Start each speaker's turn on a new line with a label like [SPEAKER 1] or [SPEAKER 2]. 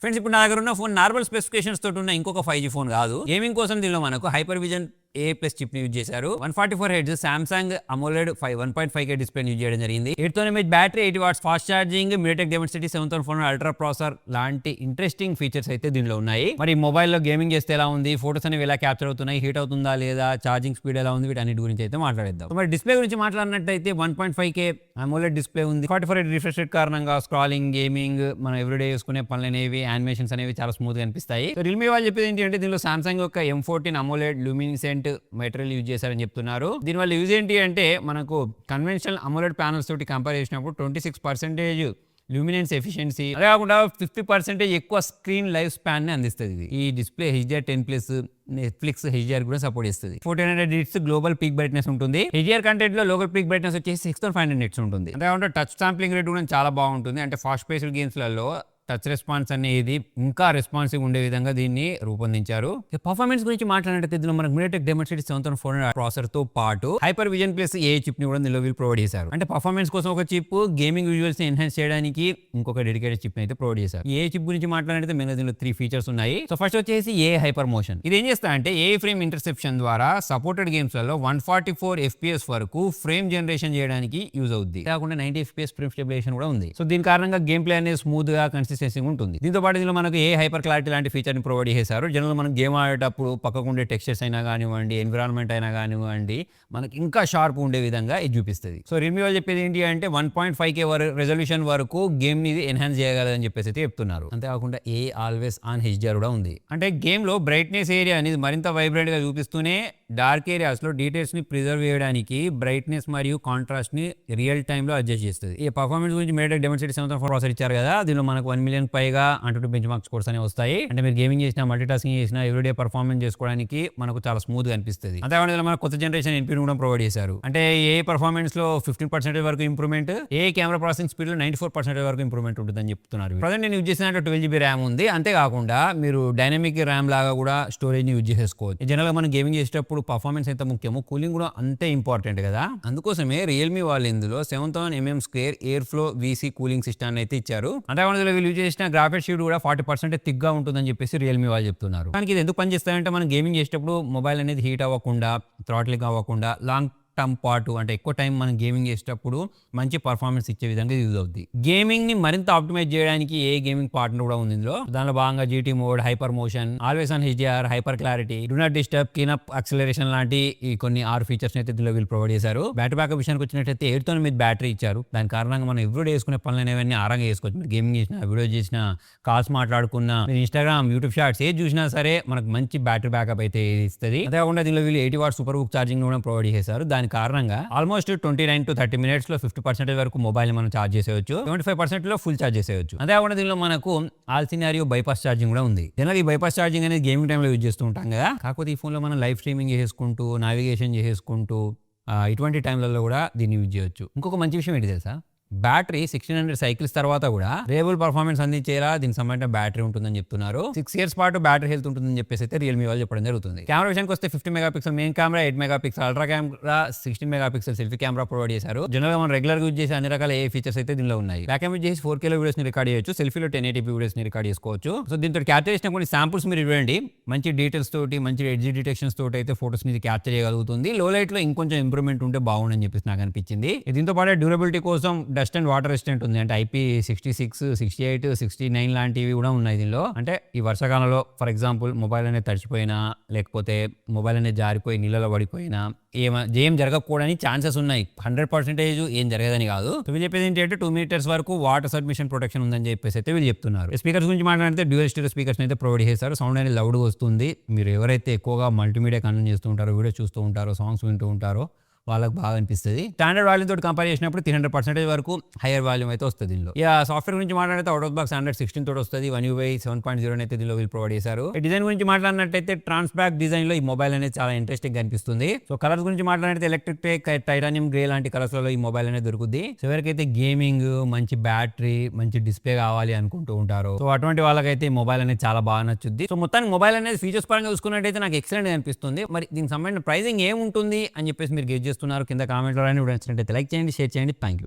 [SPEAKER 1] Friends ఇప్పుడు నా దగ్గర ఉన్న ఫోన్ నార్మల్ స్పెసిఫికేషన్స్ తోటి ఉన్న ఇంకొక 5G ఫోన్ కాదు. గేమింగ్ కోసం దీనిలో మనకు హైపర్ విజన్ A+ చిప్ ని యూజ్ చేశారు. 144 hertz Samsung AMOLED 1.5K display use చేయడం జరిగింది. 8 mAh battery, 80 watts fast charging, MediaTek Dimensity 7400 ultra processor లాంటి ఇంట్రెస్టింగ్ ఫీచర్స్ అయితే దీనిలో ఉన్నాయి. మరి మొబైల్లో గేమింగ్ చేస్తే ఎలా ఉంది, ఫోటోస్ అనేవి ఎలా క్యాప్చర్ అవుతున్నాయి, హీట్ అవుతుందా లేదా, ఛార్జింగ్ స్పీడ్ ఎలా ఉంది, వీటన్నిటి గురించి అయితే మాట్లాడేద్దాం. మరి డిస్ప్లే గురించి మాట్లాడినట్టయితే 1.5K అమోలెడ్ డిస్ప్లే ఉంది. 44 హెర్ట్జ్ రిఫ్రెష్ రేట్ కారణంగా స్క్రాలింగ్, గేమింగ్, మనం ఎవ్రీడే చేసుకునే పనులు అనేవి, యానిమేషన్స్ అనేవి చాలా స్మూత్ గా అనిపిస్తాయి. రియల్మీ వాళ్ళు చెప్పేది ఏంటి అంటే దీనిలో సామ్సంగ్ యొక్క M14 అమోలెడ్ లూమినిసెంట్ మెటీరియల్ యూజ్ చేశారని చెప్తున్నారు. దీనివల్ల యూజ్ ఏంటి అంటే మనకు కన్వెన్షనల్ అమోలెడ్ ప్యానల్స్ తోటి కంపేర్ చేసినప్పుడు 26% లూమినెన్స్ ఎఫిషియన్సీ, అదే కాకుండా 50% ఎక్కువ స్క్రీన్ లైఫ్ స్పాన్ ని అందిస్తుంది. ఈ డిస్ప్లే HDR10+ నెట్ఫ్లిక్స్ HDR కూడా సపోర్ట్ చేస్తుంది. 1400 నిట్స్ గ్లోబల్ పీక్ బ్రైట్నెస్ ఉంటుంది. HDR కంటెంట్ లో లోకల్ పీక్ బ్రైట్నెస్ వచ్చేసి 6500 నిట్స్ ఉంటుంది. అంతేకాకుండా టచ్ సాంప్లింగ్ రేట్ కూడా చాలా బాగుంటుంది. అంటే ఫాస్ట్ పేస్డ్ గేమ్స్ లలో టచ్ రెస్పాన్స్ అనేది ఇంకా రెస్పాన్సివ్ ఉండే విధంగా దీన్ని రూపొందించారు. పర్ఫార్మెన్స్ గురించి మాట్లాడితే దీనిలో మనకు MediaTek Dimensity 7400 ప్రాసెసర్ తో పాటు hyper vision plus A chip ని కూడా దీనిలో వీళ్ళు ప్రొవైడ్ చేశారు. అంటే పర్ఫార్మెన్స్ కోసం ఒక చిప్, గేమింగ్ విజువల్స్ ని ఎన్హాన్స్ చేయడానికి ఇంకొక డెడికేటెడ్ చిప్ ని అయితే ప్రొవైడ్ చేశారు. ఏ చిప్ గురించి మాట్లాడితే మెయిన్ దీనిలో 3 ఫీచర్స్ ఉన్నాయి. సో ఫస్ట్ వచ్చేసి ఏ హైపర్ మోషన్. ఇది ఏం చేస్తా అంటే ఏ ఫ్రేమ్ ఇంటర్సెప్షన్ ద్వారా సపోర్టెడ్ గేమ్స్ లలో 144 FPS వరకు ఫ్రేమ్ జనరేషన్ చేయడానికి యూజ్ అవుద్ది. కాకుండా 90 FPS ఫ్రేమ్ స్టెబిలైజేషన్ కూడా ఉంది. సో దీని కారణంగా గేమ్ ప్లే అనేది స్మూత్ గా ఉంటుంది. దీంతో పాటు దీనిలో మనకు ఏ హైపర్ క్లారిటీ లాంటి ఫీచర్ ని ప్రొవైడ్ చేశారు. జనరల్ మనం గేమ్ ఆడేటప్పుడు పక్కకు ఉండే టెక్స్చర్స్ అయినా కానివ్వండి, ఎన్విరాన్మెంట్ అయినా కానివ్వండి, మనకి ఇంకా షార్ప్ ఉండే విధంగా ఇది చూపిస్తుంది. సో రియల్మీ వాళ్ళు చెప్పేది ఏంటి అంటే 1.5K రెజల్యూషన్ వరకు గేమ్ ని ఎన్హాన్స్ చేయగలదని చెప్పేసి అయితే చెప్తున్నారు. అంతేకాకుండా ఏ ఆల్వేస్ ఆన్ HDR కూడా ఉంది. అంటే గేమ్ లో బ్రైట్నెస్ ఏరియా అనేది మరింత వైబ్రెంట్ గా చూపిస్తూనే డార్క్ ఏరియాస్ లో డీటెయిల్స్ ని ప్రిజర్వ్ చేయడానికి బ్రైట్నెస్ మరియు కాంట్రాస్ట్ ని రియల్ టైమ్ లో అడ్జస్ట్ చేస్తుంది. ఈ పర్ఫార్మెన్స్ గురించి MediaTek Dimensity 7400 ప్రాసెసర్ ఇచ్చారు కదా, దీనిలో మనకు 1 మిలియన్ పైగా అంటూ బెంచ్ మార్క్ స్కోర్స్ అనేవి వస్తాయి. అంటే మీరు గేమింగ్ చేసినా, మల్టీ టాస్కింగ్ చేసినా, ఎవ్రీడే పర్ఫార్మెన్స్ చేసుకోవడానికి మనకు చాలా స్మూత్ గా అనిపిస్తుంది. అంతేకాకుండా మనకు కొత్త జనరేషన్ NPU కూడా ప్రొవైడ్ చేశారు. అంటే ఏ పర్ఫార్మెన్స్ లో 15% వరకు ఇంప్రూవ్మెంట్, ఏ కెమెరా ప్రాసెసింగ్ స్పీడ్ లో 94% వరకు ఇంప్రూవ్మెంట్ ఉంటుందని చెప్తున్నారు. ప్రజెంట్ నేను యూజ్ చేసిన 12GB ర్యామ్ ఉంది. అంతేకాకుండా మీరు డైనమిక్ ర్యామ్ లాగా కూడా స్టోరేజ్ ని యూజ్ చేసుకోవచ్చు. జనరల్ గా మనం గేమింగ్ చేసేటప్పుడు పర్ఫార్మెన్స్ ఎంత ముఖ్యమో కూలింగ్ కూడా అంతే ఇంపార్టెంట్ కదా. అందుకోసమే రియల్మీ వాళ్ళు ఇందులో 7000mm² air flow VC cooling system అయితే ఇచ్చారు. అంతేకాకుండా వీళ్ళు యూజ్ చేసిన గ్రాఫిక్స్ షీట్ కూడా 40% థిక్గా ఉంటుందని చెప్పేసి రియల్మీ వాళ్ళు చెప్తున్నారు. కానీ ఇది ఎందుకు పనిచేస్తాయంటే మనం గేమింగ్ చేసేటప్పుడు మొబైల్ అనేది హీట్ అవ్వకుండా, థ్రాట్లింగ్ అవ్వకుండా, లాంగ్ టర్మ్ పాటు అంటే ఎక్కువ టైం మనం గేమింగ్ చేసేటప్పుడు మంచి పర్ఫార్మెన్స్ ఇచ్చే విధంగా యూజ్ అవుతుంది. గేమింగ్ ని మరింత ఆప్టిమైజ్ చేయడానికి ఏ గేమింగ్ పార్ట్నర్ కూడా ఉంది ఇందులో. దానిలో భాగంగా GT mode, hyper motion, always on HDR, hyper clarity, do not disturb, cleanup, acceleration లాంటి ఈ కొన్ని 6 ఫీచర్స్ అయితే దీనిలో వీళ్ళు ప్రొవైడ్ చేశారు. బ్యాటరీ బ్యాకప్ విషయానికి వచ్చినట్లయితే 8 mAh బ్యాటరీ ఇచ్చారు. దాని కారణంగా మనం ఎవ్రీడే చేసుకునే పనులు అనేవన్నీ ఆరంగా చేసుకోవచ్చు. మీరు గేమింగ్ చేసినా, వీడియో చేసినా, కాల్స్ మాట్లాడుకున్నా, మీరు Instagram, YouTube షార్ట్స్ ఏది చూసినా సరే మనకు మంచి బ్యాటరీ బ్యాకప్ అయితే ఇస్తుంది. అంతేకాకుండా దీనిలో వీళ్ళు 80 వాట్స్ సూపర్ బుక్ ఛార్జింగ్ కూడా ప్రొవైడ్ చేశారు. దాని కారణంగా ఆల్మోస్ట్ 29 to 30 minutes లో 50% వరకు మొబైల్ మనం ఛార్జ్ చేసేయచ్చు. 75% లో ఫుల్ ఛార్జ్ చేసేయచ్చు. అంతేకాకుండా దీనిలో మనకు ఆల్ సినారియో బైపాస్ ఛార్జింగ్ కూడా ఉంది. జనరల్ ఈ బైపాస్ ఛార్జింగ్ అనేది గేమింగ్ టైంలో యూజ్ చేస్తూ ఉంటాం కదా. కాకపోతే ఈ ఫోన్ లో మనం లైవ్ స్ట్రీమింగ్ చేసుకుంటూ, నావిగేషన్ చేసుకుంటూ ఇటువంటి టైంలలో కూడా దీన్ని యూజ్ చేయొచ్చు. ఇంకొక మంచి విషయం ఏంటి తెలుసా, బ్యాటరీ 1600 సైకిల్స్ తర్వాత కూడా రేబుల్ పర్ఫార్మెన్స్ అందించేలా దీనికి సంబంధించిన బ్యాటరీ ఉంటుందని చెప్తున్నారు. 6 years పాటు బ్యాటరీ హెల్త్ ఉంటుందని చెప్పేసి అయితే రియల్మీ వాళ్ళు చెప్పడం జరుగుతుంది. కెమెరా విషయానికి వస్తే 50 megapixel main camera, 8 megapixel ultra camera, 16 megapixel selfie camera provide చేశారు. జనరల్ గా మనం రెగ్యులర్ యూజ్ చేసే అన్ని రకాల ఏ ఫీచర్స్ అయితే దీనిలో ఉన్నాయి. బ్యాక్ కెమెరా చేసి 4K వీడియోస్ ని రికార్డ్ చేయొచ్చు. సెల్ఫీలో 1080p వీడియోస్ ని రికార్డ్ చేసుకోవచ్చు. సో దీంతో క్యాప్చర్ చేసిన కొన్ని శాంపుల్స్ మీరు ఇవ్వండి, మంచి డీటెయిల్స్ తోటి, మంచి ఎడ్జ్ డిటెక్షన్స్ తోటి అయితే ఫోటోస్ ని క్యాప్చర్ చేయగలుగుతుంది. లో లైట్ లో ఇంకొంచెం ఇంప్రూవ్మెంట్ ఉంటే బాగుండని చెప్పేసి నాకు అనిపించింది. దీంతో పాటు డ్యూరబిలిటీ కోసం డస్ట్ అండ్ వాటర్ రెసిస్టెంట్ ఉంది. అంటే IP66, 68, 69 లాంటివి కూడా ఉన్నాయి దీనిలో. అంటే ఈ వర్షాకాలంలో ఫర్ ఎగ్జాంపుల్ మొబైల్ అనేది తడిచిపోయినా, లేకపోతే మొబైల్ అనేది జారిపోయి నీళ్ళలో పడిపోయినా ఏం జరగకూడని ఛాన్సెస్ ఉన్నాయి. 100% ఏం జరగదని కాదు. వీళ్ళు చెప్పేది ఏంటంటే 2 meters వరకు వాటర్ సబ్మిషన్ ప్రొటెక్షన్ ఉందని చెప్పేసి అయితే వీళ్ళు చెప్తున్నారు. స్పీకర్స్ గురించి మాట్లాడితే డ్యూయల్ స్టీరియో స్పీకర్స్ అయితే ప్రొవైడ్ చేశారు. సౌండ్ అనేది లౌడ్గా వస్తుంది. మీరు ఎవరైతే ఎక్కువగా మల్టీమీడియా కన్సూమ్ చేస్తూ ఉంటారో, వీడియో చూస్తూ ఉంటారో, సాంగ్స్ వింటూ ఉంటారో వాళ్ళకి బాగా అనిపిస్తుంది. స్టాండర్డ్ వాల్యూమ్ తోటి కంపేర్ చేసినప్పుడు 300% వరకు హైయర్ వాల్యూమ్ అయితే వస్తుంది దీనిలో. సాఫ్ట్వేర్ గురించి మాట్లాడితే అవుట్ ఆఫ్ బాక్స్ Android 16 తోటి వస్తుంది. One UI 7.0 అయితే దీనిలో వీళ్ళు ప్రొవైడ్ చేశారు. డిజైన్ గురించి మాట్లాడినట్టయితే ట్రాన్స్బ్యాక్ డిజైన్ లో ఈ మొబైల్ అనేది చాలా ఇంట్రెస్టింగ్ గా అనిపిస్తుంది. సో కలర్స్ గురించి మాట్లాడితే ఎలక్ట్రిక్ టేక్, టైటానియం గ్రే లాంటి కలర్స్ లో ఈ మొబైల్ అనేది దొరుకుతుంది. సో ఎవరికైతే గేమింగ్, మంచి బ్యాటరీ, మంచి డిస్ప్లే కావాలి అనుకుంటూ ఉంటారో, సో అటువంటి వాళ్ళకైతే ఈ మొబైల్ అనేది చాలా బాగా నచ్చుద్ది. సో మొత్తానికి మొబైల్ అనేది ఫీచర్స్ పరంగా చూసుకున్నట్టయితే నాకు ఎక్సలెంట్ అనిపిస్తుంది. మరి దీనికి సంబంధించిన ప్రైసింగ్ ఏముంటుంది అని చెప్పేసి మీరు గెస్ చేస్తున్నారు. కింద కామెంట్ లైక్ చేయండి, షేర్ చేయండి. Thank you.